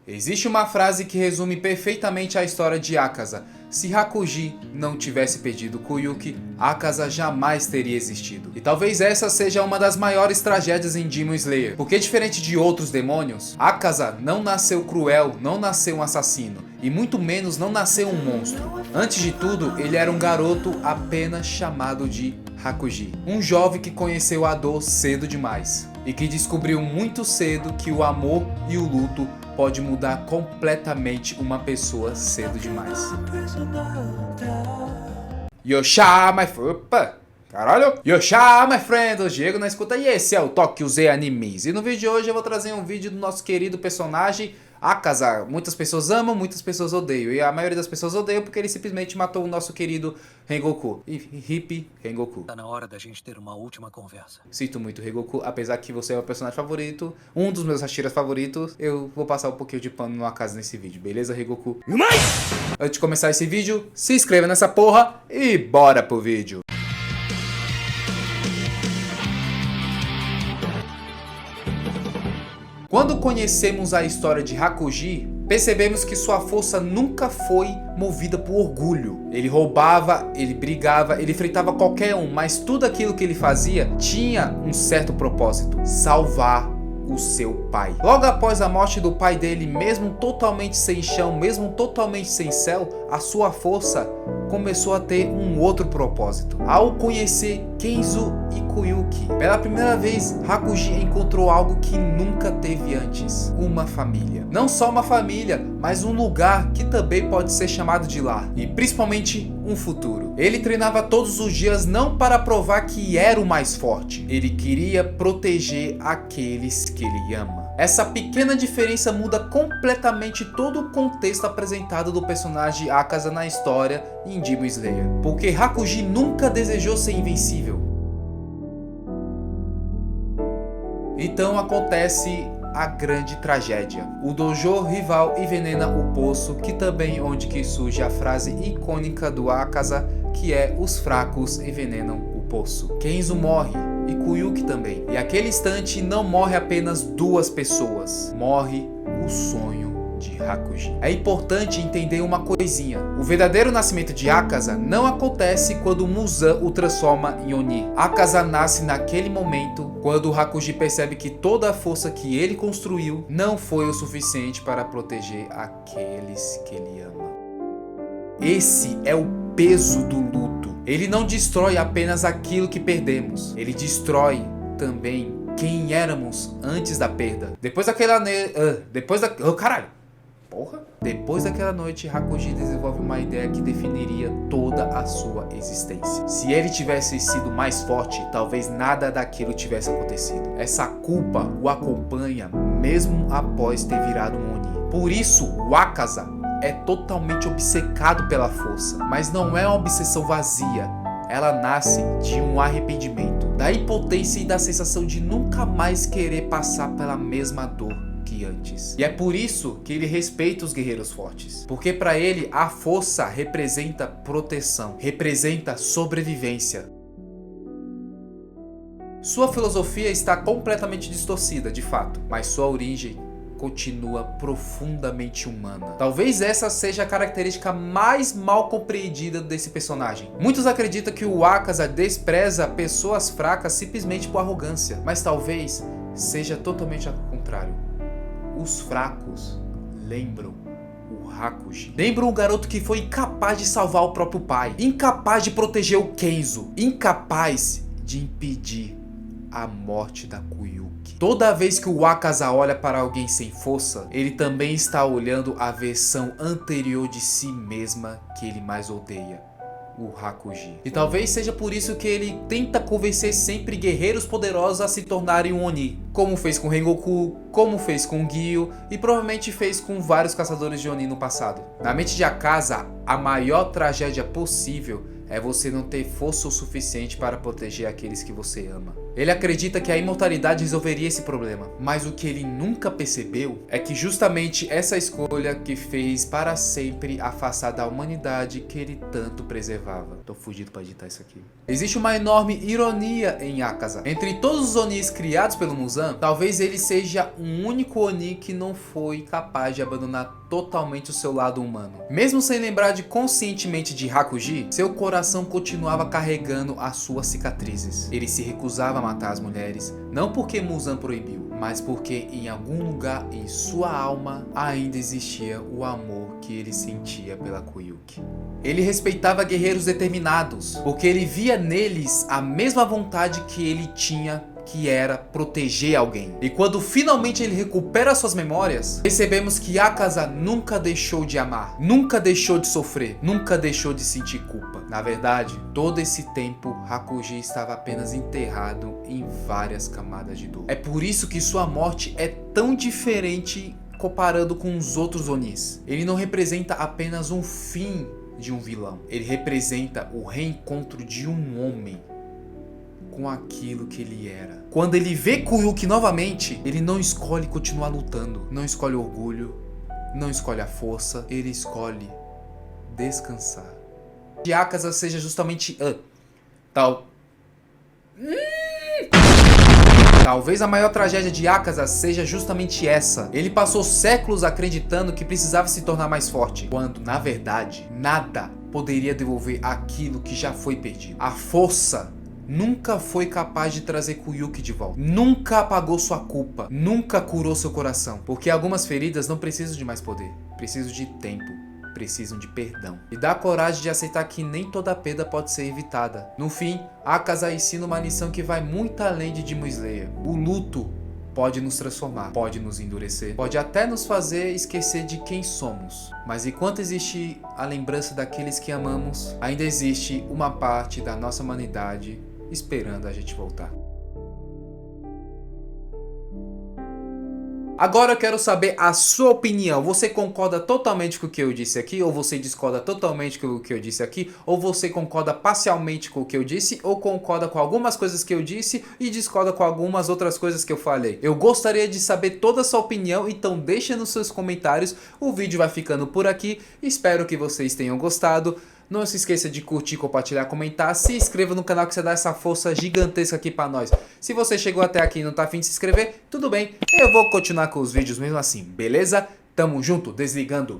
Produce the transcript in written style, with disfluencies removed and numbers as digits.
Existe uma frase que resume perfeitamente a história de Akaza. Se Hakuji não tivesse perdido Kuyuki, Akaza jamais teria existido. E talvez essa seja uma das maiores tragédias em Demon Slayer, porque diferente de outros demônios, Akaza não nasceu cruel, não nasceu um assassino, e muito menos não nasceu um monstro. Antes de tudo, ele era um garoto apenas chamado de Hakuji, um jovem que conheceu a dor cedo demais, e que descobriu muito cedo que o amor e o luto pode mudar completamente uma pessoa cedo demais. Yosha, my friend. Caralho! Yosha, my friend! O Diego na escuta e esse é o Tokyo Z Animes. E no vídeo de hoje eu vou trazer um vídeo do nosso querido personagem Akaza. Muitas pessoas amam, muitas pessoas odeiam. E a maioria das pessoas odeiam porque ele simplesmente matou o nosso querido Rengoku. E hippie Rengoku. Tá na hora da gente ter uma última conversa. Sinto muito, Rengoku. Apesar que você é o meu personagem favorito, um dos meus Hashiras favoritos, eu vou passar um pouquinho de pano no Akaza nesse vídeo, beleza, Rengoku? Antes de começar esse vídeo, se inscreva nessa porra e bora pro vídeo. Quando conhecemos a história de Hakuji, percebemos que sua força nunca foi movida por orgulho. Ele roubava, ele brigava, ele enfrentava qualquer um, mas tudo aquilo que ele fazia tinha um certo propósito: salvar o seu pai. Logo após a morte do pai dele, mesmo totalmente sem chão, mesmo totalmente sem céu, a sua força começou a ter um outro propósito. Ao conhecer Kenzo e Kuyuki, pela primeira vez, Hakuji encontrou algo que nunca teve antes: uma família. Não só uma família, mas um lugar que também pode ser chamado de lar. E principalmente um futuro. Ele treinava todos os dias não para provar que era o mais forte. Ele queria proteger aqueles que ele ama. Essa pequena diferença muda completamente todo o contexto apresentado do personagem Akaza na história em Demon Slayer, porque Hakuji nunca desejou ser invencível. Então acontece a grande tragédia. O dojo rival envenena o poço, que também é onde que surge a frase icônica do Akaza, que é: os fracos envenenam o poço. Kenzo morre e Kuyuki também. E aquele instante não morre apenas duas pessoas, morre o sonho de Hakuji. É importante entender uma coisinha: o verdadeiro nascimento de Akaza não acontece quando Muzan o transforma em Oni. Akaza nasce naquele momento quando Hakuji percebe que toda a força que ele construiu não foi o suficiente para proteger aqueles que ele ama. Esse é o peso do luto. Ele não destrói apenas aquilo que perdemos, ele destrói também quem éramos antes da perda. Depois daquela noite, Hakuji desenvolve uma ideia que definiria toda a sua existência. Se ele tivesse sido mais forte, talvez nada daquilo tivesse acontecido. Essa culpa o acompanha mesmo após ter virado um Oni. Por isso, o Akaza é totalmente obcecado pela força, mas não é uma obsessão vazia. Ela nasce de um arrependimento, da impotência e da sensação de nunca mais querer passar pela mesma dor que antes. E é por isso que ele respeita os guerreiros fortes, porque para ele a força representa proteção, representa sobrevivência. Sua filosofia está completamente distorcida, de fato, mas sua origem continua profundamente humana. Talvez essa seja a característica mais mal compreendida desse personagem. Muitos acreditam que o Akaza despreza pessoas fracas simplesmente por arrogância, mas talvez seja totalmente ao contrário. Os fracos lembram o Hakuji. Lembram o garoto que foi incapaz de salvar o próprio pai, incapaz de proteger o Kenzo, incapaz de impedir a morte da Kuyuki. Toda vez que o Akaza olha para alguém sem força, ele também está olhando a versão anterior de si mesma que ele mais odeia: o Hakuji. E talvez seja por isso que ele tenta convencer sempre guerreiros poderosos a se tornarem um Oni, como fez com Rengoku, como fez com Gyu e provavelmente fez com vários caçadores de Oni no passado. Na mente de Akaza, a maior tragédia possível é você não ter força o suficiente para proteger aqueles que você ama. Ele acredita que a imortalidade resolveria esse problema, mas o que ele nunca percebeu é que justamente essa escolha que fez para sempre afastar da humanidade que ele tanto preservava. Tô fugido para editar isso aqui. Existe uma enorme ironia em Akaza. Entre todos os Onis criados pelo Muzan, talvez ele seja o único Oni que não foi capaz de abandonar totalmente o seu lado humano. Mesmo sem lembrar de conscientemente de Hakuji, seu coração continuava carregando as suas cicatrizes. Ele se recusava a matar as mulheres, não porque Muzan proibiu, mas porque em algum lugar em sua alma ainda existia o amor que ele sentia pela Koyuki. Ele respeitava guerreiros determinados, porque ele via neles a mesma vontade que ele tinha, que era proteger alguém. E quando finalmente ele recupera suas memórias, percebemos que Akaza nunca deixou de amar, nunca deixou de sofrer, nunca deixou de sentir culpa. Na verdade, todo esse tempo, Hakuji estava apenas enterrado em várias camadas de dor. É por isso que sua morte é tão diferente comparando com os outros Onis. Ele não representa apenas um fim de um vilão. Ele representa o reencontro de um homem com aquilo que ele era. Quando ele vê Koyuki novamente, ele não escolhe continuar lutando, não escolhe orgulho, não escolhe a força, ele escolhe descansar. Que Akaza seja justamente Talvez a maior tragédia de Akaza seja justamente essa. Ele passou séculos acreditando que precisava se tornar mais forte, quando, na verdade, nada poderia devolver aquilo que já foi perdido. A força nunca foi capaz de trazer Koyuki de volta. Nunca apagou sua culpa. Nunca curou seu coração. Porque algumas feridas não precisam de mais poder. Precisam de tempo. Precisam de perdão. E dá coragem de aceitar que nem toda perda pode ser evitada. No fim, Akaza ensina uma lição que vai muito além de Demon Slayer. O luto pode nos transformar, pode nos endurecer, pode até nos fazer esquecer de quem somos. Mas enquanto existe a lembrança daqueles que amamos, ainda existe uma parte da nossa humanidade esperando a gente voltar. Agora eu quero saber a sua opinião. Você concorda totalmente com o que eu disse aqui? Ou você discorda totalmente com o que eu disse aqui? Ou você concorda parcialmente com o que eu disse? Ou concorda com algumas coisas que eu disse e discorda com algumas outras coisas que eu falei? Eu gostaria de saber toda a sua opinião, então deixa nos seus comentários. O vídeo vai ficando por aqui. Espero que vocês tenham gostado. Não se esqueça de curtir, compartilhar, comentar. Se inscreva no canal que você dá essa força gigantesca aqui pra nós. Se você chegou até aqui e não tá afim de se inscrever, tudo bem. Eu vou continuar com os vídeos mesmo assim, beleza? Tamo junto, desligando.